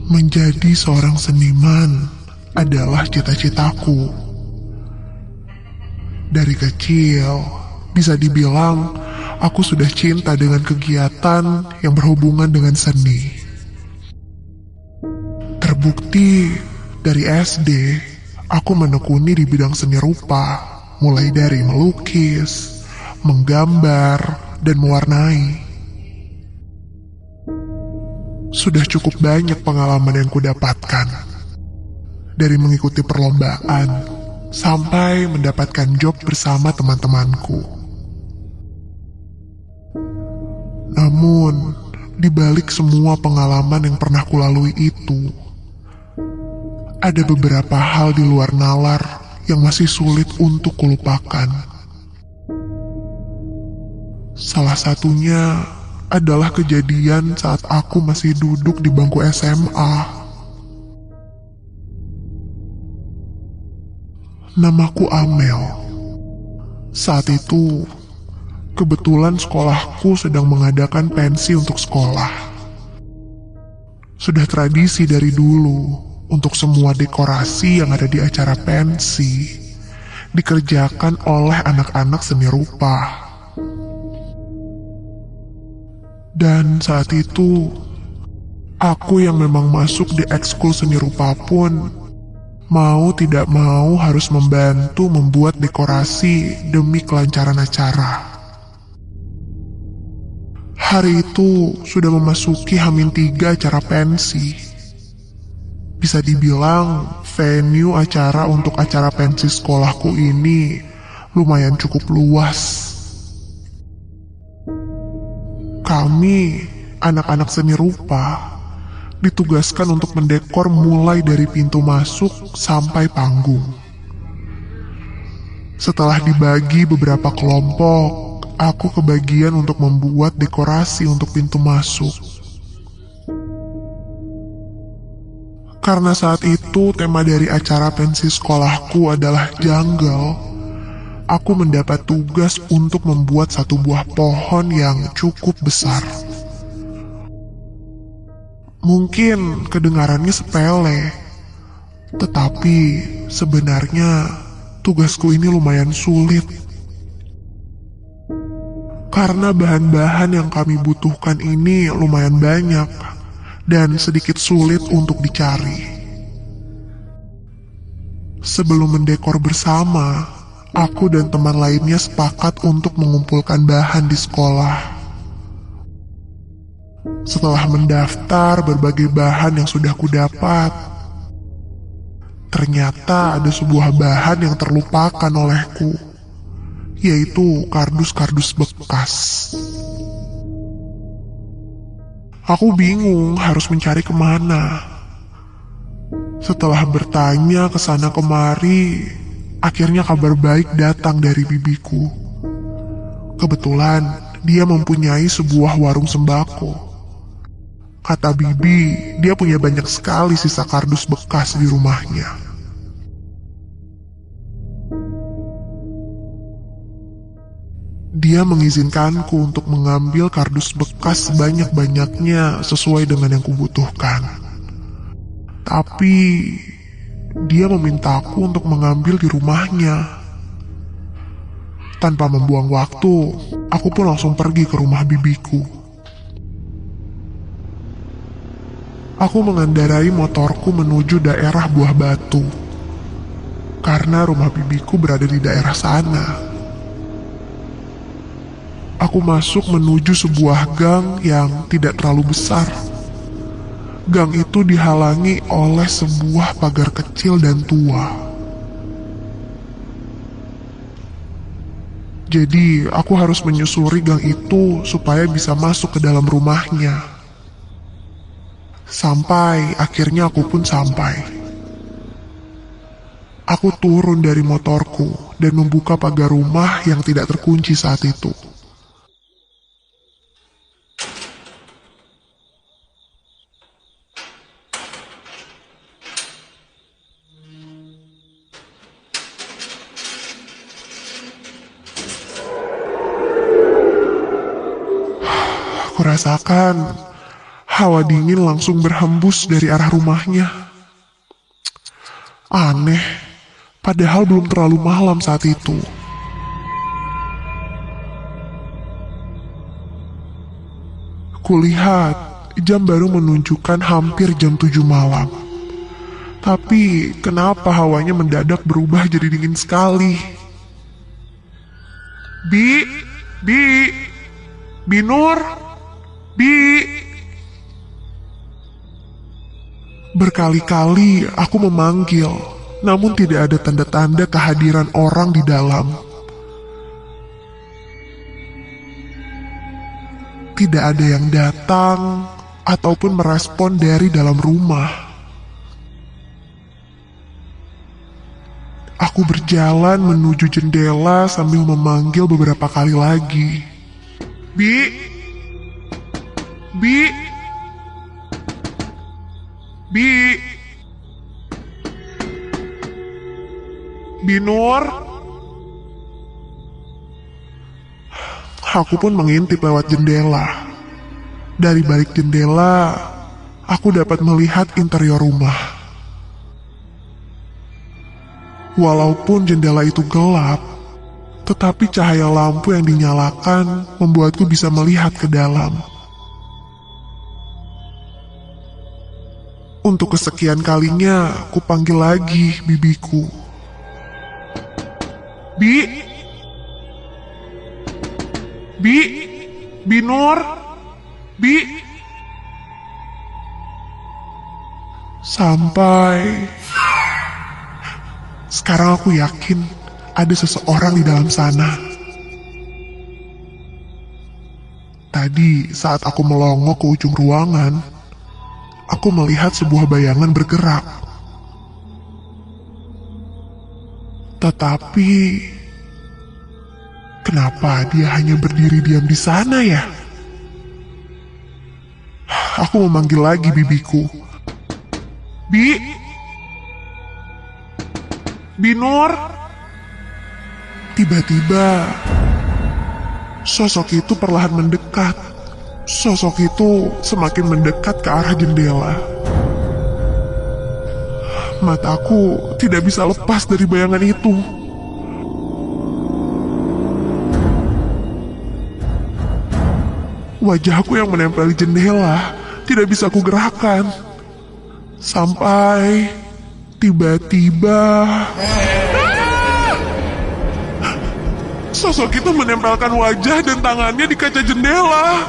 Menjadi seorang seniman adalah cita-citaku. Dari kecil, bisa dibilang aku sudah cinta dengan kegiatan yang berhubungan dengan seni. Terbukti dari SD, aku menekuni di bidang seni rupa, mulai dari melukis, menggambar, dan mewarnai. Sudah cukup banyak pengalaman yang kudapatkan. Dari mengikuti perlombaan, sampai mendapatkan job bersama teman-temanku. Namun, di balik semua pengalaman yang pernah kulalui itu, ada beberapa hal di luar nalar yang masih sulit untuk kulupakan. Salah satunya adalah kejadian saat aku masih duduk di bangku SMA. Namaku Amel. Saat itu, kebetulan sekolahku sedang mengadakan pensi untuk sekolah. Sudah tradisi dari dulu untuk semua dekorasi yang ada di acara pensi dikerjakan oleh anak-anak seni rupa. Dan saat itu, aku yang memang masuk di ekskul seni rupa pun mau tidak mau harus membantu membuat dekorasi demi kelancaran acara. Hari itu sudah memasuki H-3 acara pensi. Bisa dibilang venue acara untuk acara pensi sekolahku ini lumayan cukup luas. Kami, anak-anak seni rupa, ditugaskan untuk mendekor mulai dari pintu masuk sampai panggung. Setelah dibagi beberapa kelompok, aku kebagian untuk membuat dekorasi untuk pintu masuk. Karena saat itu tema dari acara pensi sekolahku adalah jungle, aku mendapat tugas untuk membuat satu buah pohon yang cukup besar. Mungkin kedengarannya sepele, tetapi sebenarnya tugasku ini lumayan sulit. Karena bahan-bahan yang kami butuhkan ini lumayan banyak dan sedikit sulit untuk dicari. Sebelum mendekor bersama, aku dan teman lainnya sepakat untuk mengumpulkan bahan di sekolah. Setelah mendaftar berbagai bahan yang sudah kudapat, ternyata ada sebuah bahan yang terlupakan olehku, yaitu kardus-kardus bekas. Aku bingung harus mencari kemana. Setelah bertanya ke sana kemari, akhirnya kabar baik datang dari bibiku. Kebetulan dia mempunyai sebuah warung sembako. Kata bibi, dia punya banyak sekali sisa kardus bekas di rumahnya. Dia mengizinkanku untuk mengambil kardus bekas sebanyak-banyaknya sesuai dengan yang kubutuhkan. Tapi dia memintaku untuk mengambil di rumahnya. Tanpa membuang waktu, aku pun langsung pergi ke rumah bibiku. Aku mengendarai motorku menuju daerah Buah Batu, karena rumah bibiku berada di daerah sana. Aku masuk menuju sebuah gang yang tidak terlalu besar. Gang itu dihalangi oleh sebuah pagar kecil dan tua. Jadi, aku harus menyusuri gang itu supaya bisa masuk ke dalam rumahnya. Sampai akhirnya aku pun sampai. Aku turun dari motorku dan membuka pagar rumah yang tidak terkunci saat itu. Aku rasakan Hawa dingin langsung berhembus dari arah rumahnya. Aneh, padahal belum terlalu malam saat itu. Kulihat jam baru menunjukkan hampir jam 7 malam. Tapi kenapa hawanya mendadak berubah jadi dingin sekali? Bi Nur, Bi. Berkali-kali aku memanggil, namun tidak ada tanda-tanda kehadiran orang di dalam. Tidak ada yang datang ataupun merespon dari dalam rumah. Aku berjalan menuju jendela sambil memanggil beberapa kali lagi. Bi. Bi Nur. Aku pun mengintip lewat jendela. Dari balik jendela, aku dapat melihat interior rumah. Walaupun jendela itu gelap, tetapi cahaya lampu yang dinyalakan membuatku bisa melihat ke dalam. Untuk kesekian kalinya, aku panggil lagi bibiku. Bi Nur, Bi. Sampai sekarang aku yakin ada seseorang di dalam sana. Tadi saat aku melongo ke ujung ruangan, aku melihat sebuah bayangan bergerak. Tetapi kenapa dia hanya berdiri diam di sana ya? Aku memanggil lagi bibiku. Bi Nur. Tiba-tiba sosok itu perlahan mendekat. Sosok itu semakin mendekat ke arah jendela. Mataku tidak bisa lepas dari bayangan itu. Wajahku yang menempel di jendela tidak bisa kugerakkan. Sampai tiba-tiba sosok itu menempelkan wajah dan tangannya di kaca jendela.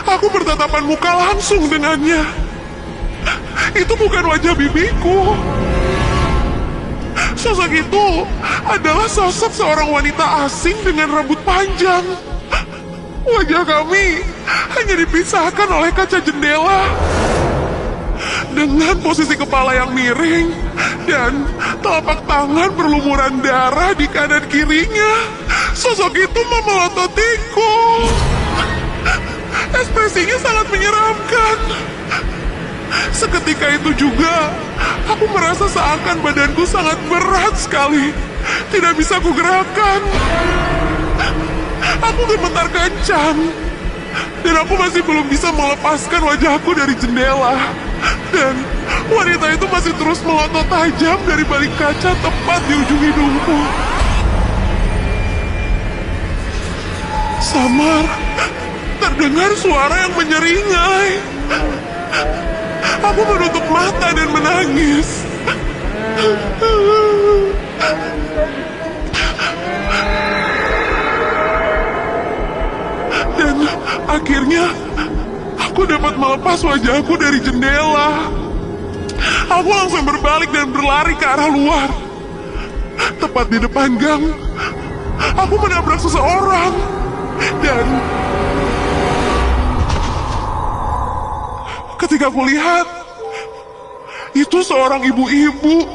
Aku bertatapan muka langsung dengannya. Itu bukan wajah bibiku. Sosok itu adalah sosok seorang wanita asing dengan rambut panjang. Wajah kami hanya dipisahkan oleh kaca jendela. Dengan posisi kepala yang miring dan telapak tangan berlumuran darah di kanan kirinya, sosok itu memelototiku. Ekspresinya sangat menyeramkan. Seketika itu juga, aku merasa seakan badanku sangat berat sekali. Tidak bisa kugerakkan. Aku gemetar kencang. Dan aku masih belum bisa melepaskan wajahku dari jendela. Dan wanita itu masih terus melotot tajam dari balik kaca tepat di ujung hidungku. Samar, terdengar suara yang menyeringai. Aku menutup mata dan menangis. Dan akhirnya aku dapat melepas wajahku dari jendela. Aku langsung berbalik dan berlari ke arah luar. Tepat di depan gang, aku menabrak seseorang. Dan ketika aku lihat, itu seorang ibu-ibu.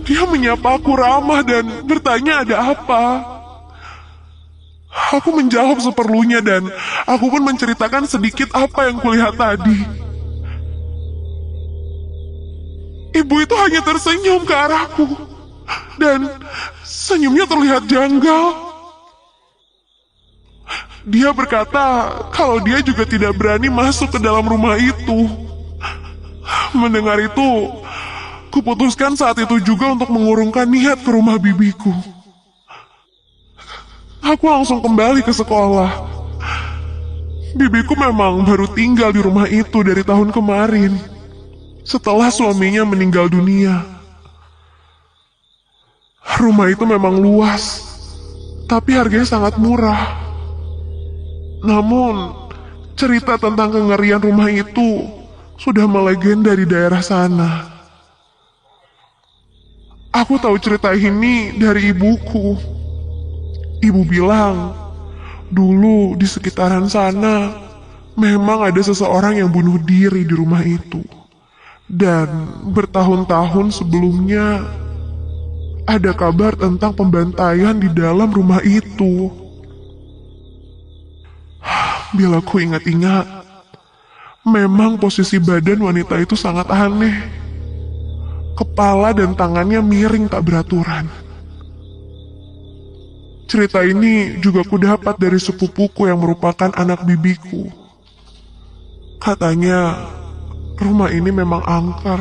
Dia menyapa aku ramah dan bertanya ada apa. Aku menjawab seperlunya dan aku pun menceritakan sedikit apa yang kulihat tadi. Ibu itu hanya tersenyum ke arahku dan senyumnya terlihat janggal. Dia berkata kalau dia juga tidak berani masuk ke dalam rumah itu. Mendengar itu, kuputuskan saat itu juga untuk mengurungkan niat ke rumah bibiku. Aku langsung kembali ke sekolah. Bibiku memang baru tinggal di rumah itu dari tahun kemarin, setelah suaminya meninggal dunia. Rumah itu memang luas, tapi harganya sangat murah. Namun, cerita tentang kengerian rumah itu sudah melegenda di daerah sana. Aku tahu cerita ini dari ibuku. Ibu bilang, dulu di sekitaran sana memang ada seseorang yang bunuh diri di rumah itu. Dan bertahun-tahun sebelumnya ada kabar tentang pembantaian di dalam rumah itu. Bila ku ingat-ingat, memang posisi badan wanita itu sangat aneh. Kepala dan tangannya miring tak beraturan. Cerita ini juga ku dapat dari sepupuku yang merupakan anak bibiku. Katanya, rumah ini memang angker.